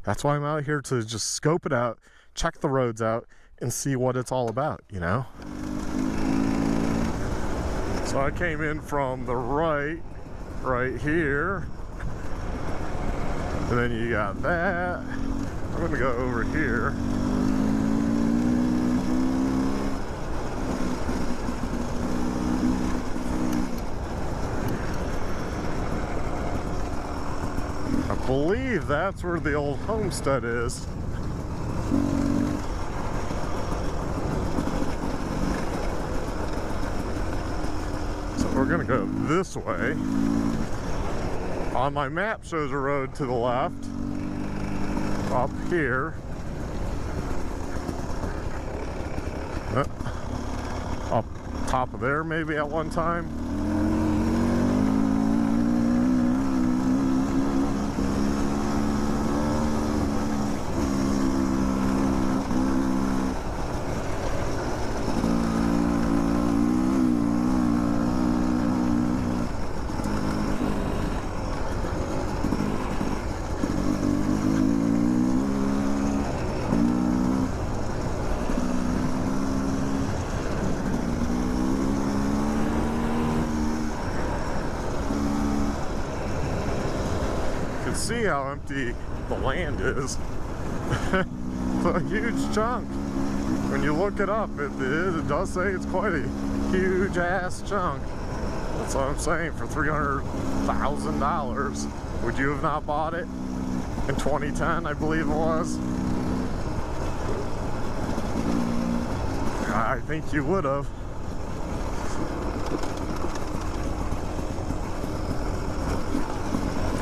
That's why I'm out here, to just scope it out, check the roads out, and see what it's all about, you know? So I came in from the right here. And then you got that. I'm gonna go over here. I believe that's where the old homestead is. So we're gonna go this way. On my map shows a road to the left, up here. Up top of there maybe at one time. See how empty the land is. It's a huge chunk. When you look it up, it does say it's quite a huge ass chunk. That's what I'm saying. For $300,000, would you have not bought it in 2010? I believe it was. I think you would have.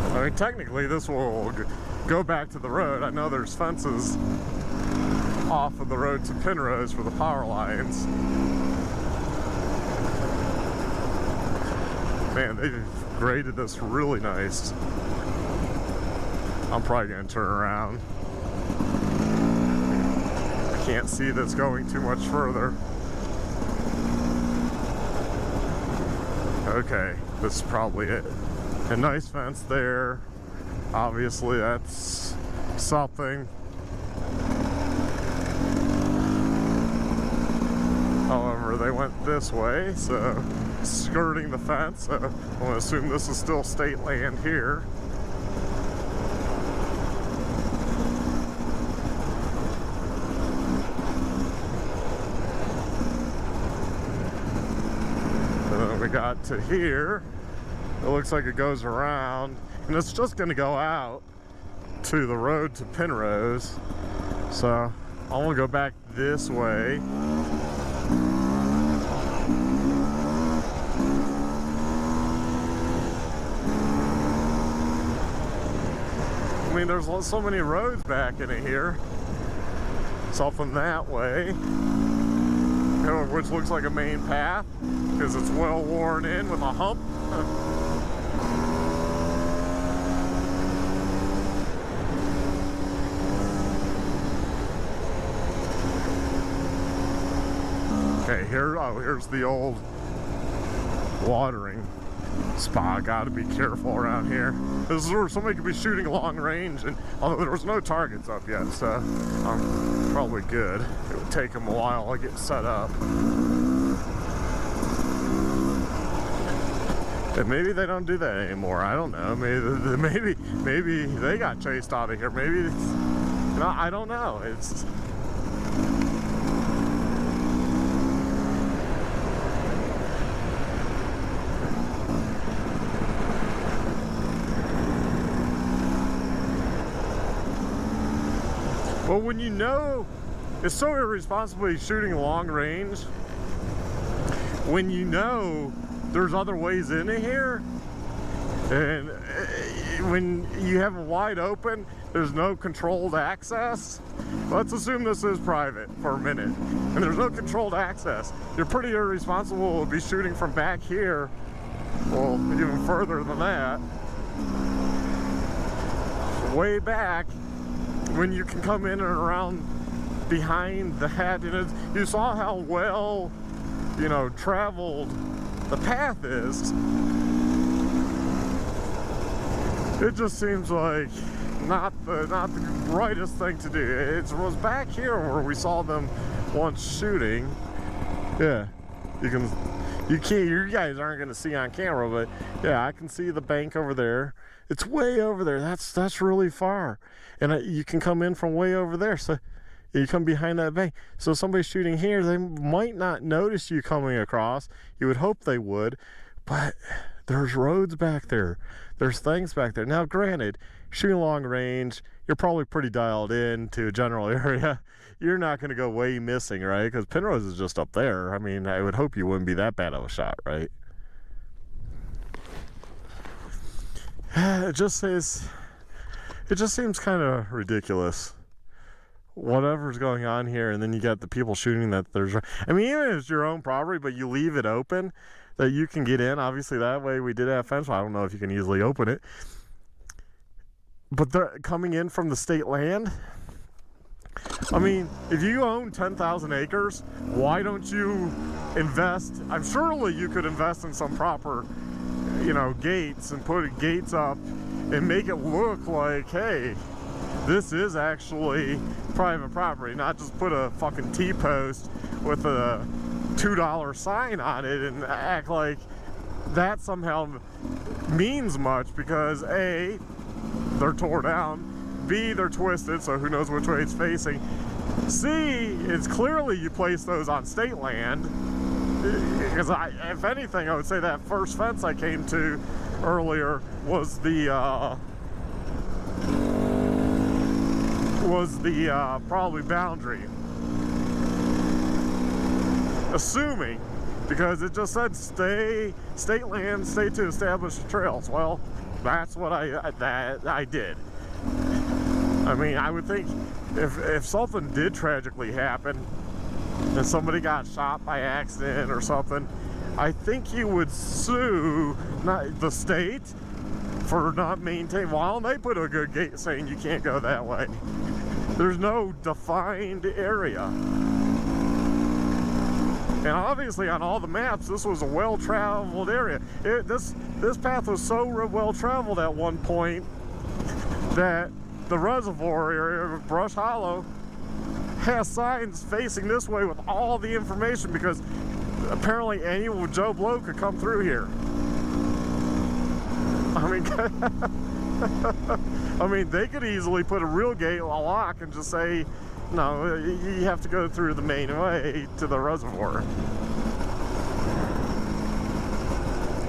I mean, technically this will go back to the road. I know there's fences off of the road to Penrose for the power lines. Man, they graded this really nice. I'm probably gonna turn around. I can't see this going too much further. Okay, this is probably it. A nice fence there. Obviously that's something. However, they went this way, so skirting the fence. So I'm gonna assume this is still state land here. And then we got to here. It looks like it goes around, and it's just going to go out to the road to Penrose. So I'm going to go back this way. I mean, there's so many roads back in it here. Something that way, which looks like a main path because it's well worn in with a hump. Okay, here's the old watering spot. Gotta be careful around here. This is where somebody could be shooting long range, and although there was no targets up yet, so I'm probably good. It would take them a while to get set up. And maybe they don't do that anymore. I don't know. Maybe they got chased out of here. Maybe it's, no, I don't know. It's well, when you know it's so irresponsibly shooting long range, when you know there's other ways into here, and when you have it wide open, there's no controlled access. Let's assume this is private for a minute, and there's no controlled access. You're pretty irresponsible to be shooting from back here, well, even further than that, way back, when you can come in and around behind that. And you saw how well, you know, traveled the path is. It just seems like not the brightest thing to do. It was back here where we saw them once shooting. Yeah, you guys aren't gonna see on camera, but yeah, I can see the bank over there. It's way over there. That's really far, and you can come in from way over there. So you come behind that bank. So somebody's shooting here, they might not notice you coming across. You would hope they would, but there's roads back there. There's things back there. Now, granted, shooting long range, you're probably pretty dialed in to a general area. You're not going to go way missing, right? Because Penrose is just up there. I mean, I would hope you wouldn't be that bad of a shot, right? It just seems kind of ridiculous. Whatever's going on here, and then you got the people shooting that there's, I mean, even if it's your own property, but you leave it open that you can get in. Obviously, that way we did have fence. I don't know if you can easily open it, but they're coming in from the state land. I mean, if you own 10,000 acres, why don't you invest? I'm surely you could invest in some proper, you know, gates and put gates up and make it look like, hey, this is actually private property, not just put a fucking T-post with a $2 sign on it and act like that somehow means much, because A, they're tore down, B, they're twisted, so who knows which way it's facing, C, it's clearly you place those on state land, because if anything, I would say that first fence I came to earlier was the probably boundary, assuming, because it just said state land, stay to establish trails. Well, that's what I did. I mean, I would think if something did tragically happen and somebody got shot by accident or something, I think you would sue the state for not maintaining. Well, they put a good gate saying you can't go that way. There's no defined area. And obviously on all the maps, this was a well-traveled area. This path was so well-traveled at one point that the reservoir area of Brush Hollow has signs facing this way with all the information, because apparently any Joe Blow could come through here. I mean, I mean, they could easily put a real gate, a lock, and just say, no, you have to go through the main way to the reservoir.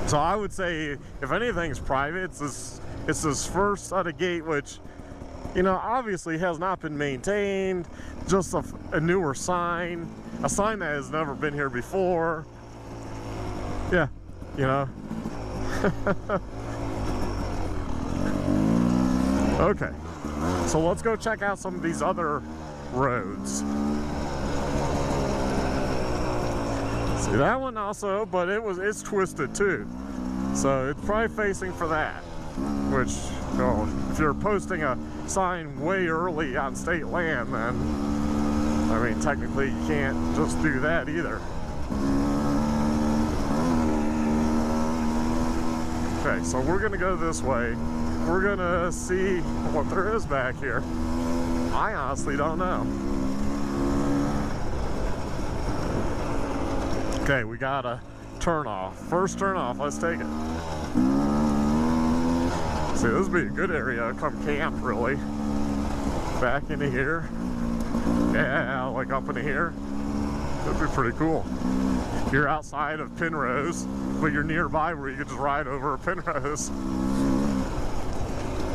So I would say, if anything's private, it's this first set of gate, which, you know, obviously has not been maintained, just a newer sign, a sign that has never been here before. Yeah, you know. Okay, so let's go check out some of these other roads. See that one also, but it's twisted too, so it's probably facing for that. Which, you know, if you're posting a sign way early on state land, then I mean, technically you can't just do that either. Okay, so we're gonna go this way. We're gonna see what there is back here. I honestly don't know. Okay, we got a turn off. First turn off, let's take it. See, this would be a good area to come camp, really. Back into here. Yeah, like up into here. That'd be pretty cool. You're outside of Penrose, but you're nearby where you could just ride over a Penrose.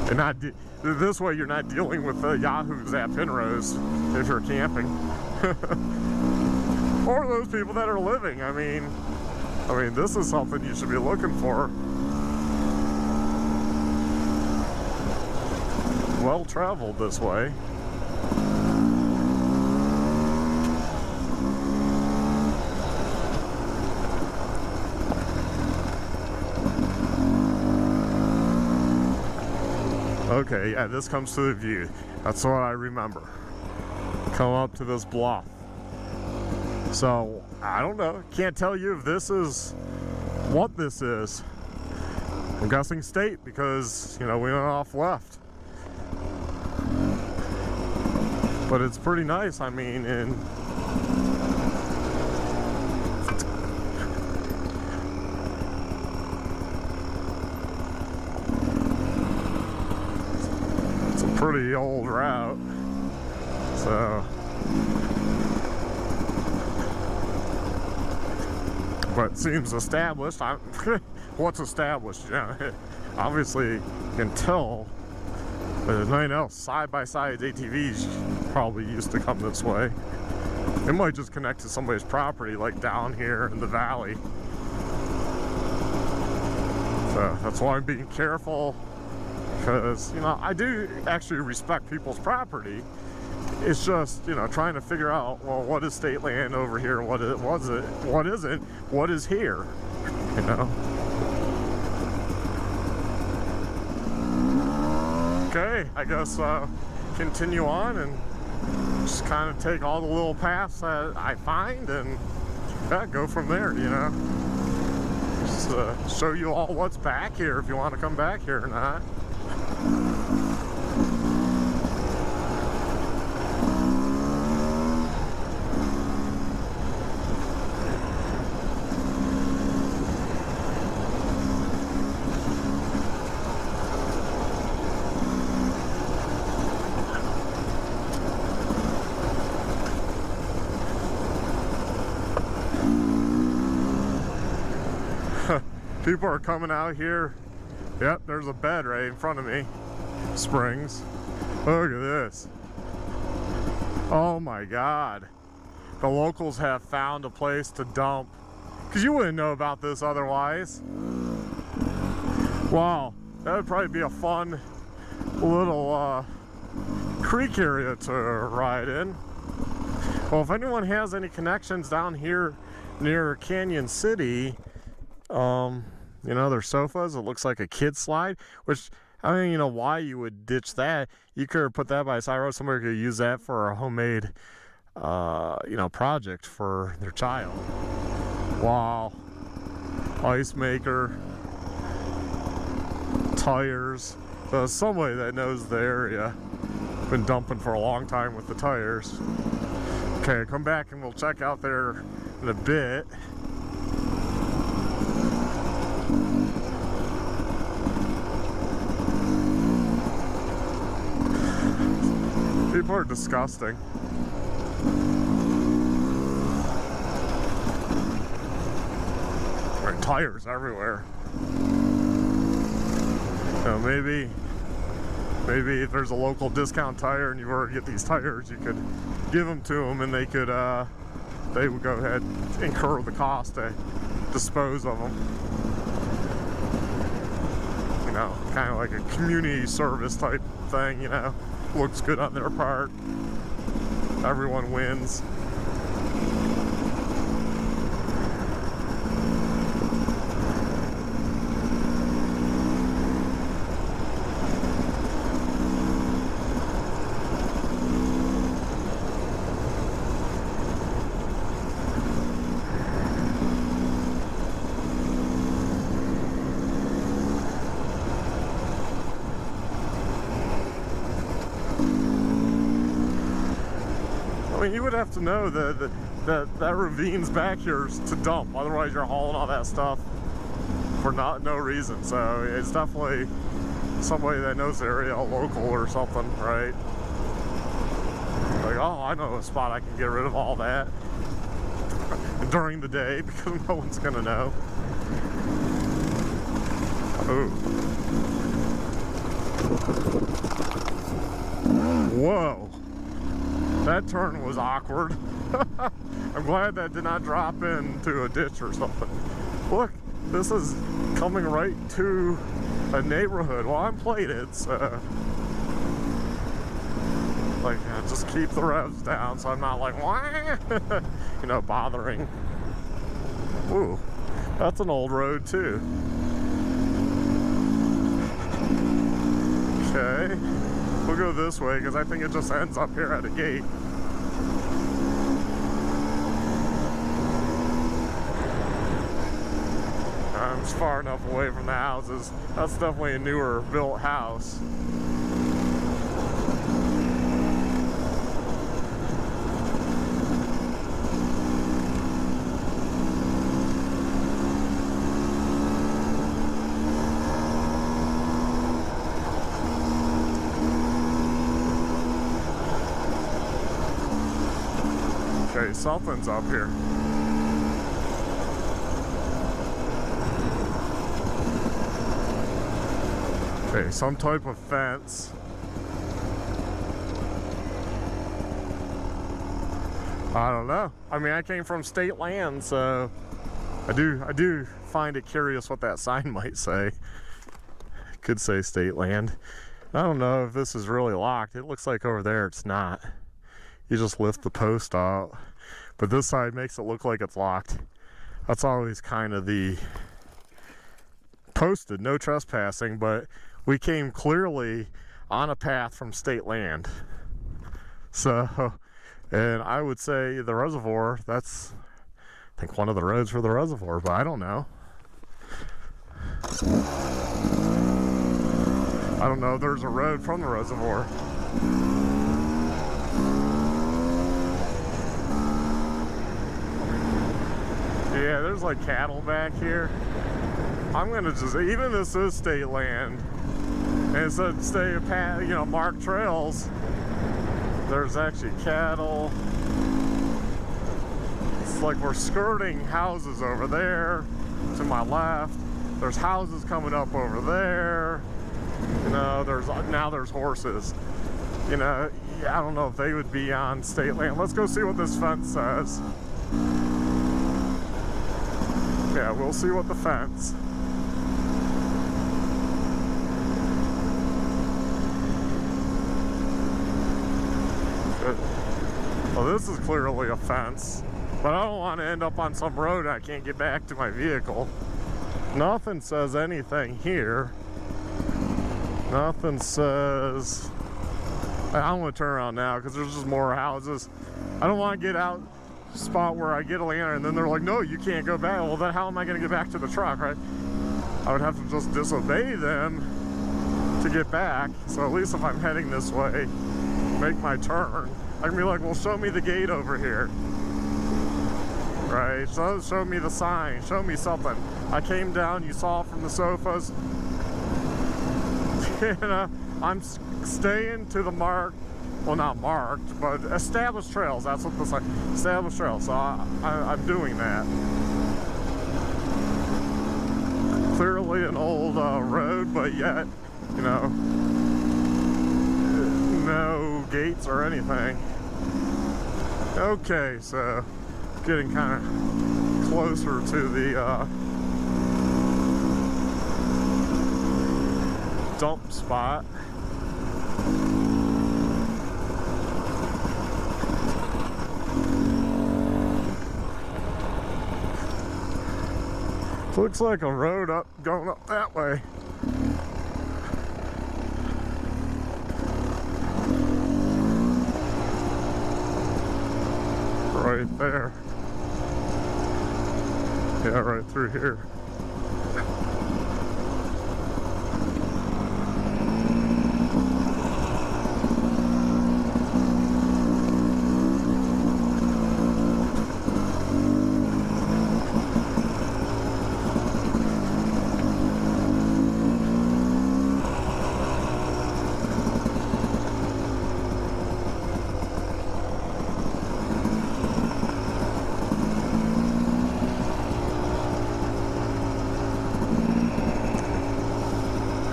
And not this way, you're not dealing with the yahoos at Penrose if you're camping, or those people that are living. I mean, this is something you should be looking for. Well traveled this way. Okay, yeah, this comes to the view. That's what I remember. Come up to this bluff. So, I don't know. Can't tell you if this is what this is. I'm guessing state because, you know, we went off left. But it's pretty nice, I mean, and it's a pretty old route, so. But seems established. What's established? You know, obviously you can tell there's nothing else. Side-by-side ATVs probably used to come this way. It might just connect to somebody's property, like down here in the valley. So that's why I'm being careful, because, you know, I do actually respect people's property. It's just, you know, trying to figure out, well, what is state land over here? What isn't? What is here? You know? Okay, I guess continue on and just kind of take all the little paths that I find and go from there, you know? Just show you all what's back here if you want to come back here or not. People are coming out here. Yep, there's a bed right in front of me. Springs. Look at this. Oh my God. The locals have found a place to dump. Because you wouldn't know about this otherwise. Wow, that would probably be a fun little creek area to ride in. Well, if anyone has any connections down here near Canyon City, you know, there's sofas. It looks like a kid slide, which, I mean, you know, why you would ditch that? You could put that by a side road. Somebody could use that for a homemade, you know, project for their child. Wow. Ice maker. Tires. So somebody that knows the area. Been dumping for a long time with the tires. Okay, come back and we'll check out there in a bit. People are disgusting. There are tires everywhere. You know, maybe if there's a local discount tire and you were to get these tires, you could give them to them and they would go ahead and incur the cost to dispose of them. You know, kind of like a community service type thing, you know. Looks good on their part. Everyone wins. I mean, you would have to know that ravine's back here to dump. Otherwise, you're hauling all that stuff for no reason. So it's definitely somebody that knows the area, a local or something, right? Like, oh, I know a spot I can get rid of all that during the day because no one's gonna know. Ooh. Whoa. That turn was awkward. I'm glad that did not drop into a ditch or something. Look, this is coming right to a neighborhood. Well, I'm plated, so like, just keep the revs down so I'm not like, you know, bothering. Ooh, that's an old road too. Okay. We'll go this way because I think it just ends up here at a gate. I'm just far enough away from the houses. That's definitely a newer built house. Okay, something's up here. Okay, some type of fence. I don't know. I mean, I came from state land, so I do find it curious what that sign might say. It could say state land. I don't know if this is really locked. It looks like over there it's not. You just lift the post out. But this side makes it look like it's locked. That's always kind of the posted, no trespassing, but we came clearly on a path from state land. So, and I would say the reservoir, that's, I think, one of the roads for the reservoir, but I don't know. I don't know if there's a road from the reservoir. Yeah, there's like cattle back here. I'm gonna just, even this is state land, and it said stay, you know, marked trails. There's actually cattle. It's like we're skirting houses over there to my left. There's houses coming up over there. You know, now there's horses. You know, I don't know if they would be on state land. Let's go see what this fence says. Yeah, we'll see what the fence. Well, this is clearly a fence, but I don't want to end up on some road I can't get back to my vehicle. Nothing says anything here. Nothing says... I want to turn around now because there's just more houses. I don't want to get out spot where I get a lantern and then they're like, no, you can't go back. Well, then how am I going to get back to the truck, right? I would have to just disobey them to get back. So at least if I'm heading this way, make my turn, I can be like, well, show me the gate over here, right? So show me the sign, show me something. I came down, you saw from the sofas. You know, I'm staying to the mark. Well, not marked, but established trails. That's what this like. Established trails. So I'm doing that. Clearly an old road, but yet, you know, no gates or anything. Okay, so getting kind of closer to the dump spot. Looks like a road going up that way. Right there. Yeah, right through here.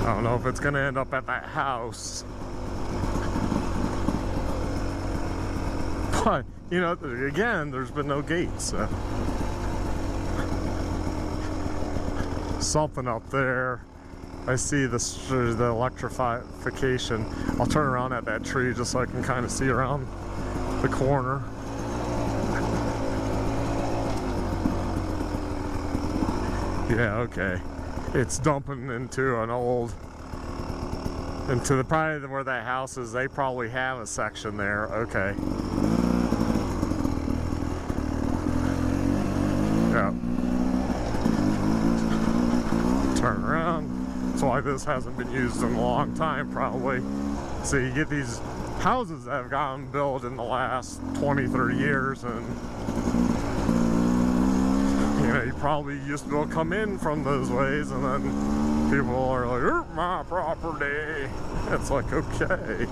I don't know if it's gonna end up at that house, but you know, again, there's been no gates, so. Something up there. I see the electrification. I'll turn around at that tree just so I can kind of see around the corner. Yeah, okay. It's dumping into an old, into the probably where that house is. They probably have a section there. Okay. Yeah. Turn around. That's why this hasn't been used in a long time, probably. So you get these houses that have gotten built in the last 20, 30 years, and you know, you probably used to be able to come in from those ways, and then people are like, my property. It's like, okay.